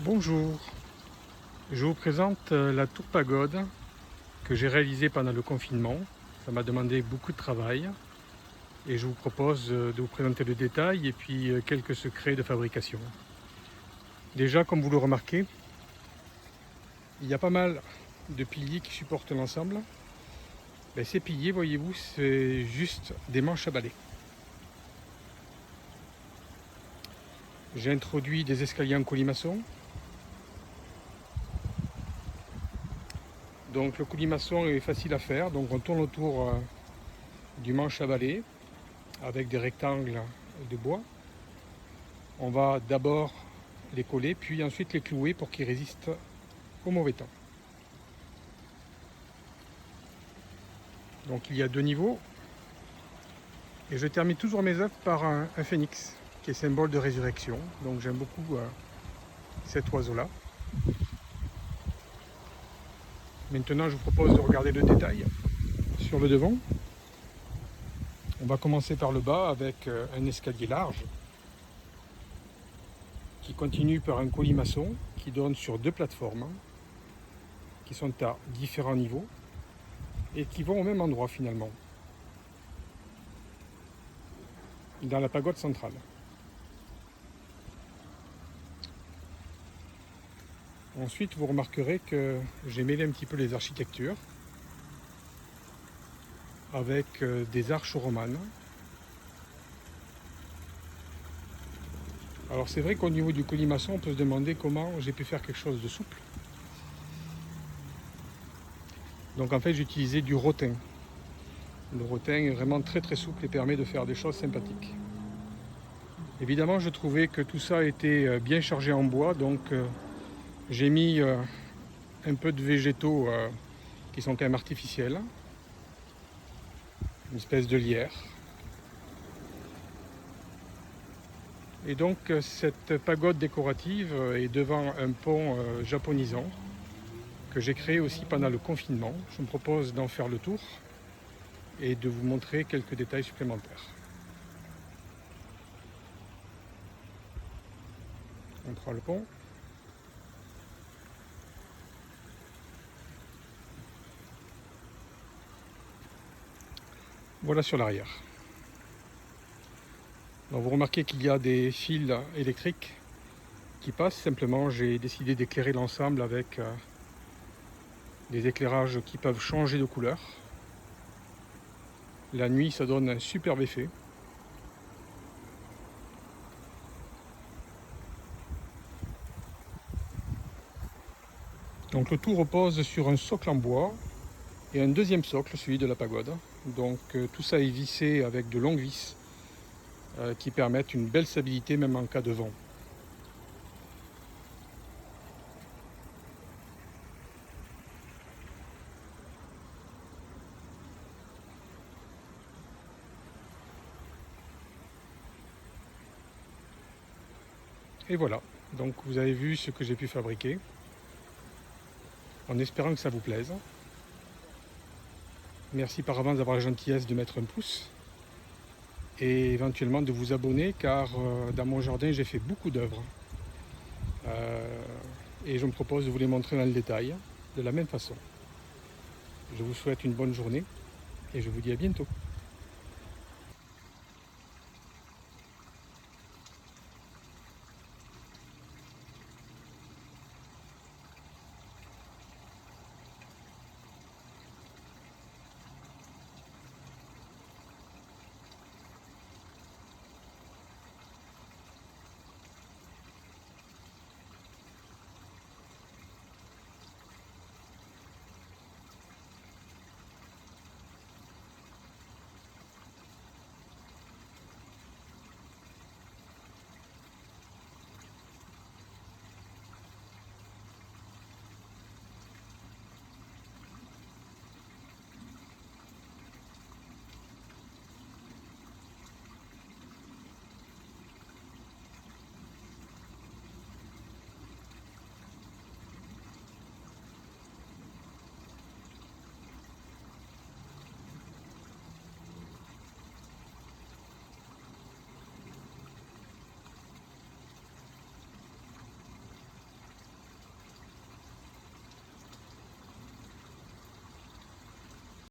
Bonjour, je vous présente la tour pagode que j'ai réalisée pendant le confinement. Ça m'a demandé beaucoup de travail et je vous propose de vous présenter le détail et puis quelques secrets de fabrication. Déjà, comme vous le remarquez, il y a pas mal de piliers qui supportent l'ensemble. Ces piliers, voyez-vous, c'est juste des manches à balai. J'ai introduit des escaliers en colimaçon. Donc le colimaçon est facile à faire, donc on tourne autour du manche à balai avec des rectangles de bois. On va d'abord les coller, puis ensuite les clouer pour qu'ils résistent au mauvais temps. Donc il y a 2 niveaux. Et je termine toujours mes œuvres par un phénix, qui est symbole de résurrection. Donc j'aime beaucoup cet oiseau-là. Maintenant, je vous propose de regarder le détail sur le devant. On va commencer par le bas avec un escalier large qui continue par un colimaçon qui donne sur 2 plateformes qui sont à différents niveaux et qui vont au même endroit finalement, dans la pagode centrale. Ensuite, vous remarquerez que j'ai mêlé un petit peu les architectures avec des arches romanes. Alors c'est vrai qu'au niveau du colimaçon, on peut se demander comment j'ai pu faire quelque chose de souple. Donc en fait, j'ai utilisé du rotin. Le rotin est vraiment très très souple et permet de faire des choses sympathiques. Évidemment, je trouvais que tout ça était bien chargé en bois, donc j'ai mis un peu de végétaux qui sont quand même artificiels, une espèce de lierre. Et donc cette pagode décorative est devant un pont japonisant que j'ai créé aussi pendant le confinement. Je me propose d'en faire le tour et de vous montrer quelques détails supplémentaires. On prend le pont. Voilà sur l'arrière. Donc vous remarquez qu'il y a des fils électriques qui passent. Simplement, j'ai décidé d'éclairer l'ensemble avec des éclairages qui peuvent changer de couleur. La nuit, ça donne un superbe effet. Donc le tout repose sur un socle en bois et un deuxième socle, celui de la pagode. Donc tout ça est vissé avec de longues vis qui permettent une belle stabilité même en cas de vent. Et voilà, donc vous avez vu ce que j'ai pu fabriquer, en espérant que ça vous plaise. Merci par avance d'avoir la gentillesse de mettre un pouce et éventuellement de vous abonner, car dans mon jardin j'ai fait beaucoup d'œuvres et je me propose de vous les montrer dans le détail de la même façon. Je vous souhaite une bonne journée et je vous dis à bientôt.